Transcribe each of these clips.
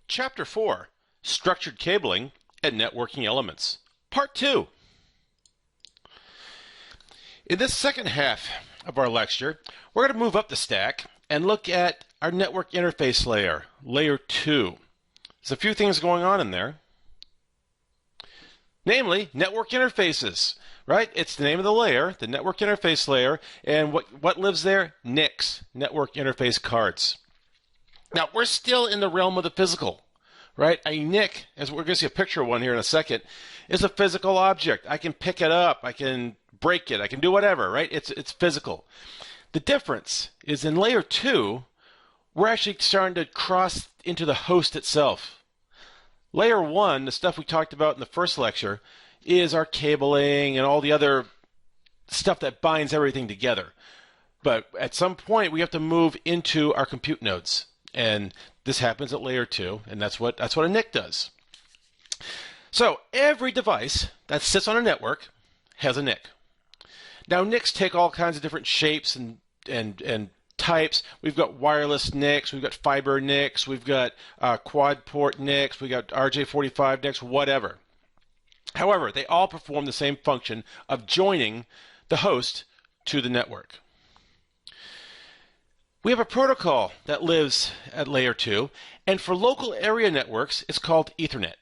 Chapter 4, Structured Cabling and Networking Elements, Part 2. In this second half of our lecture, we're going to move up the stack and look at our network interface layer, Layer 2. There's a few things going on in there. Namely, network interfaces, right? It's the name of the layer, the network interface layer, and what lives there? NICs, network interface cards. Now, we're still in the realm of the physical, right? A NIC, as we're going to see a picture of one here in a second, is a physical object. I can pick it up, I can break it, I can do whatever, right? It's physical. The difference is in Layer 2, we're actually starting to cross into the host itself. Layer 1, the stuff we talked about in the first lecture, is our cabling and all the other stuff that binds everything together. But at some point, we have to move into our compute nodes. And this happens at Layer 2, and that's what a NIC does. So every device that sits on a network has a NIC. Now, NICs take all kinds of different shapes and types. We've got wireless NICs, we've got fiber NICs, we've got quad port NICs, we've got RJ45 NICs, whatever. However, they all perform the same function of joining the host to the network. We have a protocol that lives at Layer 2, and for local area networks, it's called Ethernet.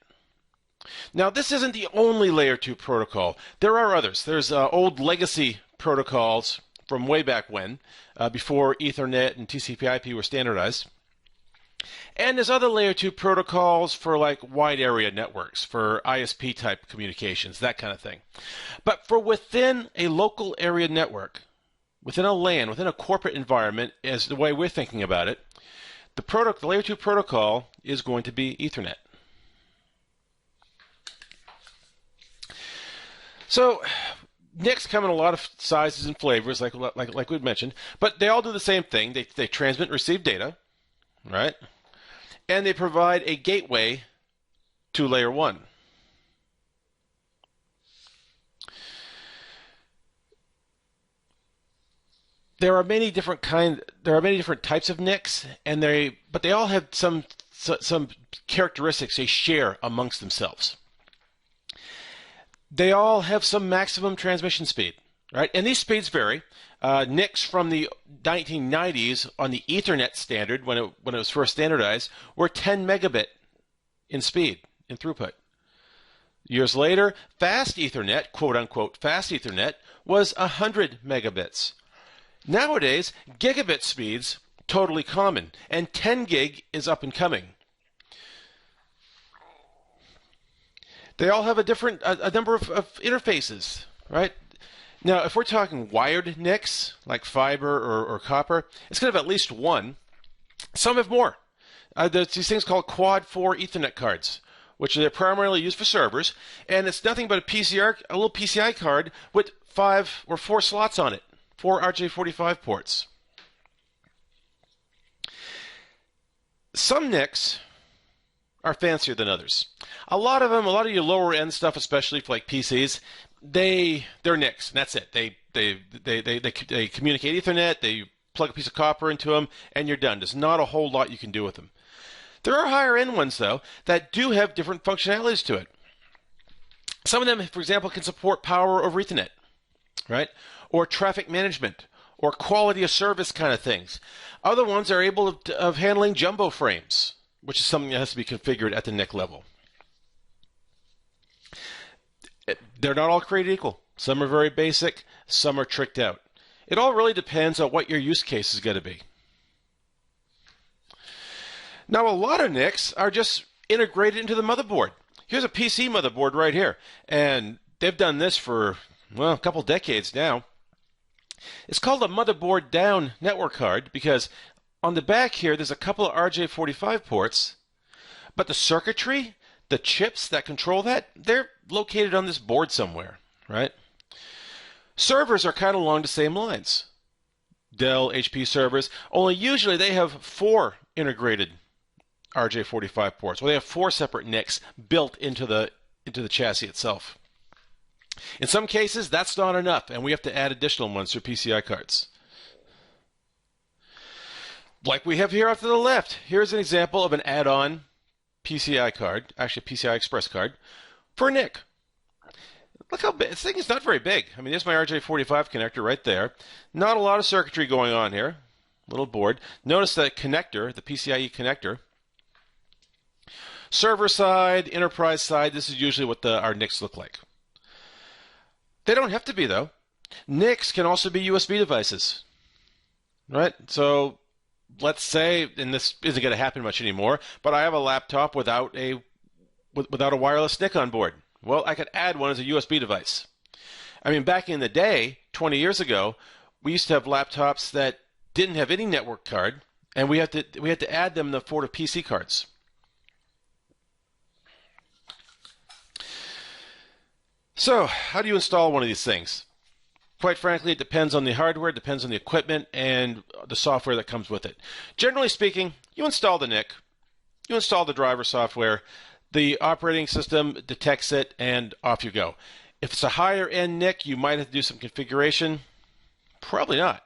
Now, this isn't the only Layer 2 protocol. There are others. There's old legacy protocols from way back when, before Ethernet and TCP/IP were standardized. And there's other Layer 2 protocols for like wide area networks, for ISP type communications, that kind of thing. But for within a local area network, within a LAN, within a corporate environment, as the way we're thinking about it, the Layer 2 protocol is going to be Ethernet. So NICs come in a lot of sizes and flavors, like we'd mentioned, but they all do the same thing. They transmit and receive data, right? And they provide a gateway to Layer 1. There are many different types of NICs, but they all have some characteristics they share amongst themselves. They all have some maximum transmission speed, right? And these speeds vary. NICs from the 1990s on the Ethernet standard, when it was first standardized, were 10 megabit in speed, in throughput. Years later, fast Ethernet, quote unquote fast Ethernet, was 100 megabits. Nowadays, gigabit speeds, totally common, and 10 gig is up and coming. They all have a number of interfaces, right? Now, if we're talking wired NICs, like fiber or copper, it's going to have at least one. Some have more. There's these things called quad 4 Ethernet cards, which are primarily used for servers, and it's nothing but a little PCI card with 5 or 4 slots on it, 4 RJ45 ports. Some NICs are fancier than others. A lot of your lower end stuff, especially for like PCs, they're NICs, and that's it. They communicate Ethernet, they plug a piece of copper into them, and you're done. There's not a whole lot you can do with them. There are higher end ones, though, that do have different functionalities to it. Some of them, for example, can support power over Ethernet, right? Or traffic management, or quality of service kind of things. Other ones are able of handling jumbo frames, which is something that has to be configured at the NIC level. They're not all created equal. Some are very basic, some are tricked out. It all really depends on what your use case is going to be. Now, a lot of NICs are just integrated into the motherboard. Here's a PC motherboard right here, and they've done this for, well, a couple decades now. It's called a motherboard down network card because on the back here, there's a couple of RJ45 ports, but the circuitry, the chips that control that, they're located on this board somewhere, right? Servers are kind of along the same lines. Dell, HP servers, only usually they have 4 integrated RJ45 ports, or they have 4 separate NICs built into the chassis itself. In some cases, that's not enough, and we have to add additional ones through PCI cards. Like we have here off to the left. Here's an example of an add-on PCI card, actually a PCI Express card, for a NIC. Look how big, this thing is not very big. I mean, there's my RJ45 connector right there. Not a lot of circuitry going on here. Little board. Notice that connector, the PCIe connector. Server side, enterprise side, this is usually what our NICs look like. They don't have to be, though. NICs can also be USB devices, right? So let's say, and this isn't going to happen much anymore, but I have a laptop without a wireless NIC on board. Well, I could add one as a USB device. I mean, back in the day, 20 years ago, we used to have laptops that didn't have any network card, and we had to add them in the form of PC cards. So, how do you install one of these things? Quite frankly, it depends on the hardware, it depends on the equipment, and the software that comes with it. Generally speaking, you install the NIC, you install the driver software, the operating system detects it, and off you go. If it's a higher end NIC, you might have to do some configuration. Probably not.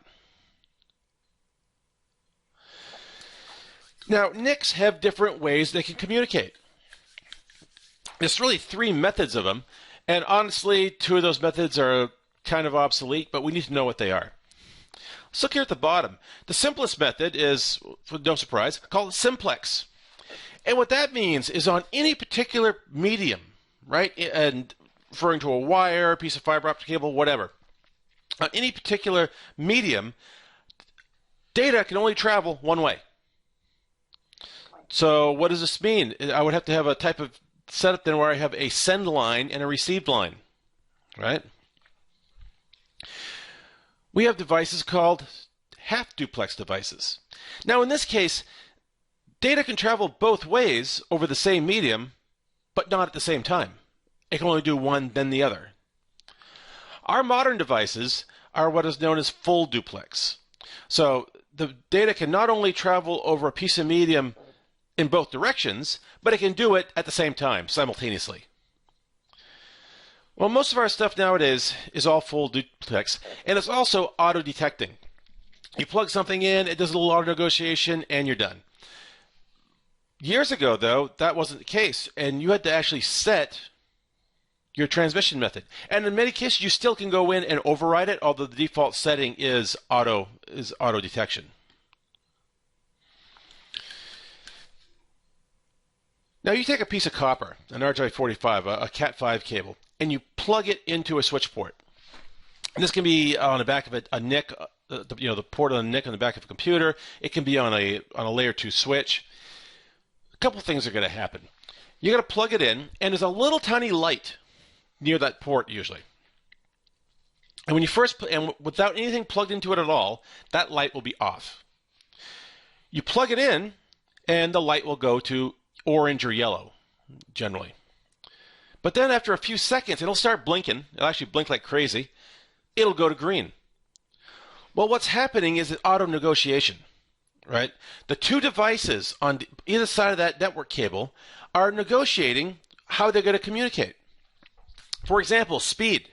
Now, NICs have different ways they can communicate. There's really 3 methods of them. And honestly, 2 of those methods are kind of obsolete, but we need to know what they are. Let's look here at the bottom. The simplest method is, no surprise, called simplex. And what that means is on any particular medium, right, and referring to a wire, a piece of fiber optic cable, whatever, on any particular medium, data can only travel one way. So what does this mean? I would have to have a type of setup then where I have a send line and a received line, right? We have devices called half duplex devices. Now in this case, data can travel both ways over the same medium, but not at the same time. It can only do one, then the other. Our modern devices are what is known as full duplex. So the data can not only travel over a piece of medium in both directions, but it can do it at the same time, simultaneously. Well, most of our stuff nowadays is all full duplex, and it's also auto-detecting. You plug something in, it does a little auto-negotiation, and you're done. Years ago, though, that wasn't the case, and you had to actually set your transmission method. And in many cases, you still can go in and override it, although the default setting is auto-detection. Now you take a piece of copper, an RJ45, a Cat5 cable, and you plug it into a switch port. And this can be on the back of a NIC, the port on the NIC on the back of a computer. It can be on a layer 2 switch. A couple things are going to happen. You're going to plug it in, and there's a little tiny light near that port usually. And when you and without anything plugged into it at all, that light will be off. You plug it in, and the light will go to orange or yellow, generally. But then after a few seconds, it'll start blinking. It'll actually blink like crazy. It'll go to green. Well, what's happening is an auto-negotiation, right? The 2 devices on either side of that network cable are negotiating how they're going to communicate. For example, speed.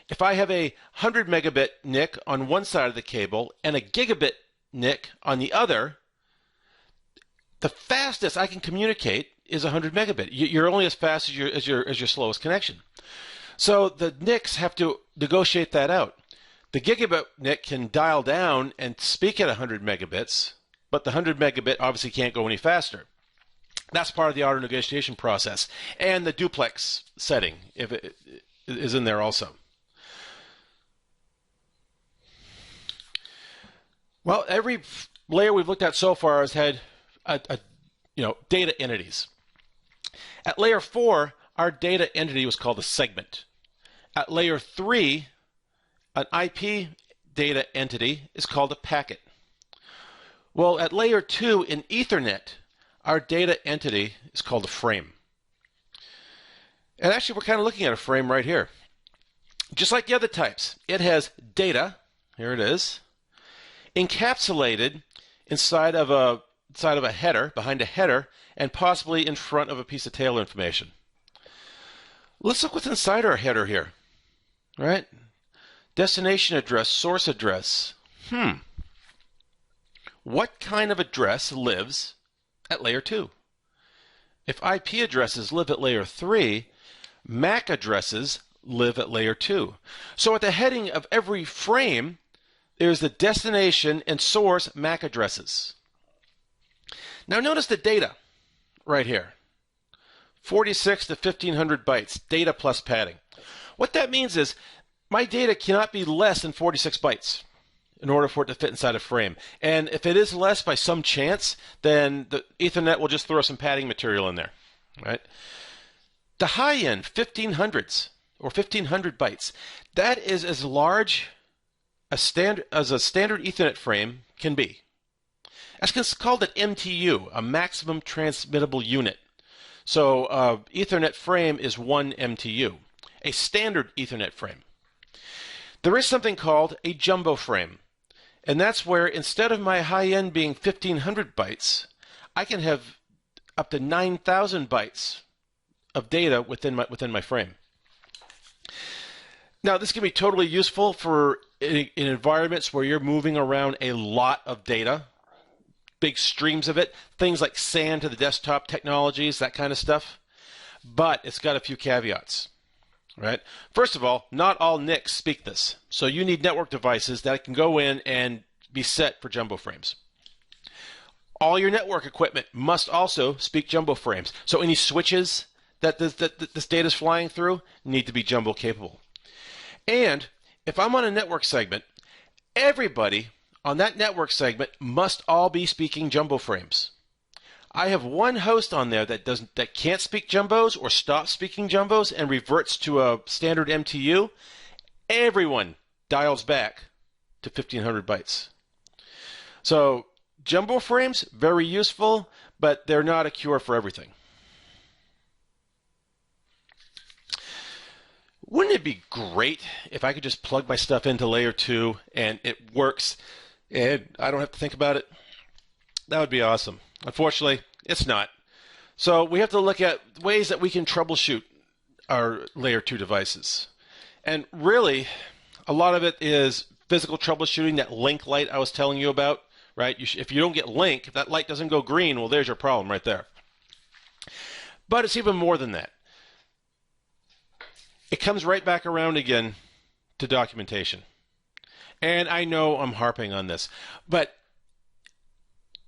If I have a 100 megabit NIC on one side of the cable and a gigabit NIC on the other, the fastest I can communicate is 100 megabit. You're only as fast as your slowest connection. So the NICs have to negotiate that out. The gigabit NIC can dial down and speak at 100 megabits, but the 100 megabit obviously can't go any faster. That's part of the auto negotiation process. And the duplex setting if it is in there also. Well, every layer we've looked at so far has had data entities. At layer 4, our data entity was called a segment. At layer 3, an IP data entity is called a packet. Well, at layer 2 in Ethernet, our data entity is called a frame. And actually, we're kind of looking at a frame right here. Just like the other types, it has data, here it is, encapsulated inside of a header, behind a header, and possibly in front of a piece of tail information. Let's look what's inside our header here, right? Destination address, source address. What kind of address lives at layer 2? If IP addresses live at layer 3, MAC addresses live at layer 2. So at the heading of every frame, there's the destination and source MAC addresses. Now notice the data right here. 46 to 1500 bytes, data plus padding. What that means is my data cannot be less than 46 bytes in order for it to fit inside a frame. And if it is less by some chance, then the Ethernet will just throw some padding material in there, right? The high end, 1500s or 1500 bytes, that is as large as a standard Ethernet frame can be. That's called an MTU, a maximum transmittable unit. So Ethernet frame is 1 MTU, a standard Ethernet frame. There is something called a jumbo frame, and that's where instead of my high end being 1500 bytes, I can have up to 9,000 bytes of data within my frame. Now, this can be totally useful for in environments where you're moving around a lot of data, big streams of it, things like SAN to the desktop technologies, that kind of stuff. But it's got a few caveats, right? First of all, not all NICs speak this. So you need network devices that can go in and be set for jumbo frames. All your network equipment must also speak jumbo frames. So any switches that this data is flying through need to be jumbo capable. And if I'm on a network segment, everybody on that network segment must all be speaking jumbo frames. I have one host on there that can't speak jumbos or stops speaking jumbos and reverts to a standard MTU. Everyone dials back to 1500 bytes. So jumbo frames, very useful, but they're not a cure for everything. Wouldn't it be great if I could just plug my stuff into layer 2 and it works and I don't have to think about it? That would be awesome. Unfortunately, it's not. So we have to look at ways that we can troubleshoot our layer 2 devices. And really, a lot of it is physical troubleshooting, that link light I was telling you about, right? If you don't get link, if that light doesn't go green, well, there's your problem right there. But it's even more than that. It comes right back around again to documentation. And I know I'm harping on this, but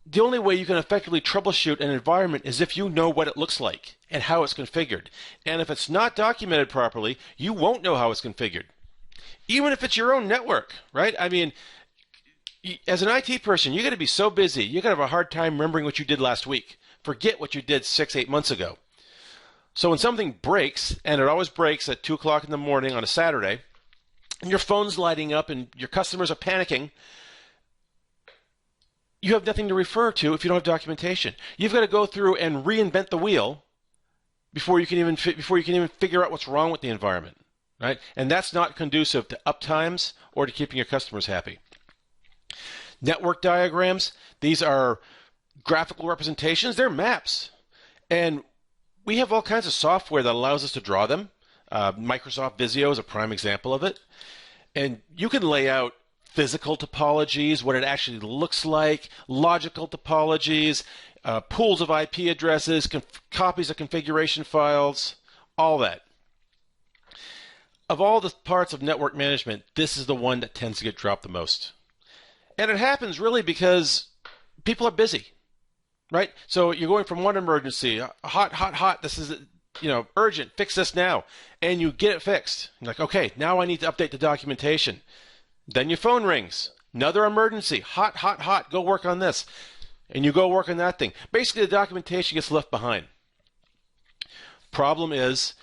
the only way you can effectively troubleshoot an environment is if you know what it looks like and how it's configured. And if it's not documented properly, you won't know how it's configured. Even if it's your own network, right? I mean, as an IT person, you're going to be so busy, you're going to have a hard time remembering what you did last week. Forget what you did 6-8 months ago. So when something breaks, and it always breaks at 2 o'clock in the morning on a Saturday, and your phone's lighting up and your customers are panicking, you have nothing to refer to if you don't have documentation. You've got to go through and reinvent the wheel before you can even figure out what's wrong with the environment, right? And that's not conducive to uptimes or to keeping your customers happy. Network diagrams, these are graphical representations. They're maps. And we have all kinds of software that allows us to draw them. Microsoft Visio is a prime example of it. And you can lay out physical topologies, what it actually looks like, logical topologies, pools of IP addresses, copies of configuration files, all that. Of all the parts of network management, this is the one that tends to get dropped the most. And it happens really because people are busy, right? So you're going from one emergency, hot, this is, urgent, fix this now. And you get it fixed. You're like, okay, now I need to update the documentation. Then your phone rings. Another emergency. Hot. Go work on this. And you go work on that thing. Basically, the documentation gets left behind. Problem is,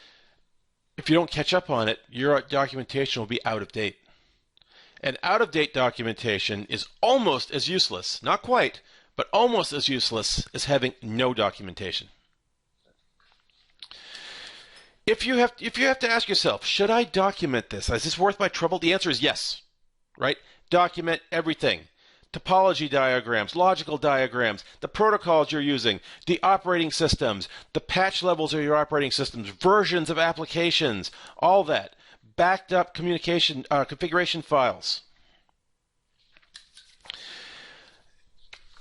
if you don't catch up on it, your documentation will be out of date. And out-of-date documentation is almost as useless, not quite, but almost as useless as having no documentation. If you have to ask yourself, should I document this? Is this worth my trouble? The answer is yes. Right? Document everything. Topology diagrams, logical diagrams, the protocols you're using, the operating systems, the patch levels of your operating systems, versions of applications, all that. Backed up communication configuration files.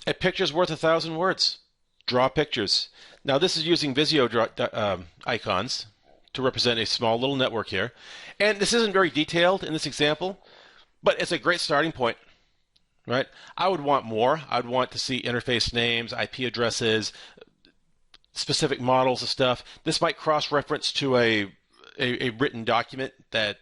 A picture's worth 1,000 words. Draw pictures. Now this is using Visio icons to represent a small little network here. And this isn't very detailed in this example, but it's a great starting point, right? I would want more. I'd want to see interface names, IP addresses, specific models of stuff. This might cross-reference to a written document that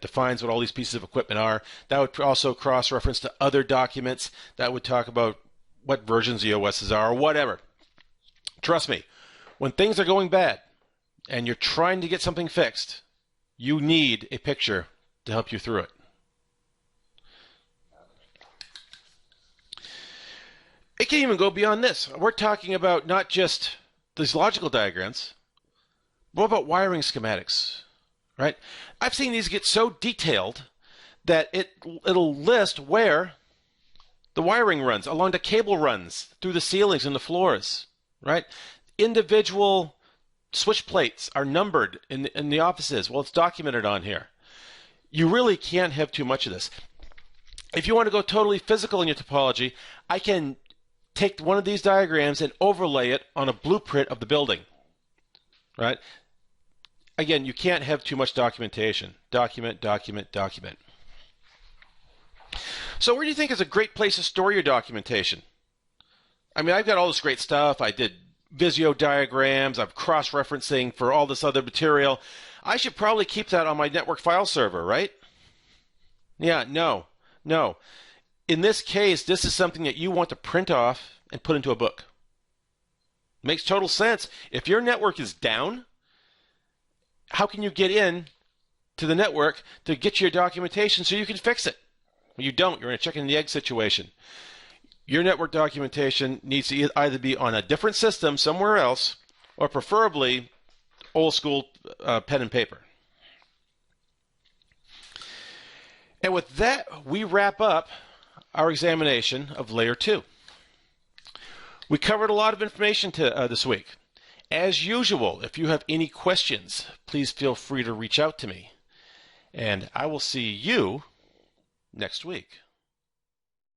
defines what all these pieces of equipment are. That would also cross-reference to other documents that would talk about what versions the OSs are or whatever. Trust me, when things are going bad and you're trying to get something fixed, you need a picture to help you through it. It can even go beyond this. We're talking about not just these logical diagrams, but what about wiring schematics, right? I've seen these get so detailed that it'll list where the wiring runs, along the cable runs, through the ceilings and the floors, right? Individual switch plates are numbered in the offices. Well, it's documented on here. You really can't have too much of this. If you want to go totally physical in your topology, I can take one of these diagrams and overlay it on a blueprint of the building, right? Again, you can't have too much documentation. Document, document, document. So where do you think is a great place to store your documentation? I mean, I've got all this great stuff. I did Visio diagrams. I'm cross-referencing for all this other material. I should probably keep that on my network file server, right? Yeah, no. In this case, this is something that you want to print off and put into a book. Makes total sense. If your network is down, how can you get in to the network to get your documentation so you can fix it? Well, you don't. You're in a chicken and the egg situation. Your network documentation needs to either be on a different system somewhere else, or preferably old school pen and paper. And with that, we wrap up our examination of Layer 2. We covered a lot of information this week. As usual, if you have any questions, please feel free to reach out to me. And I will see you next week.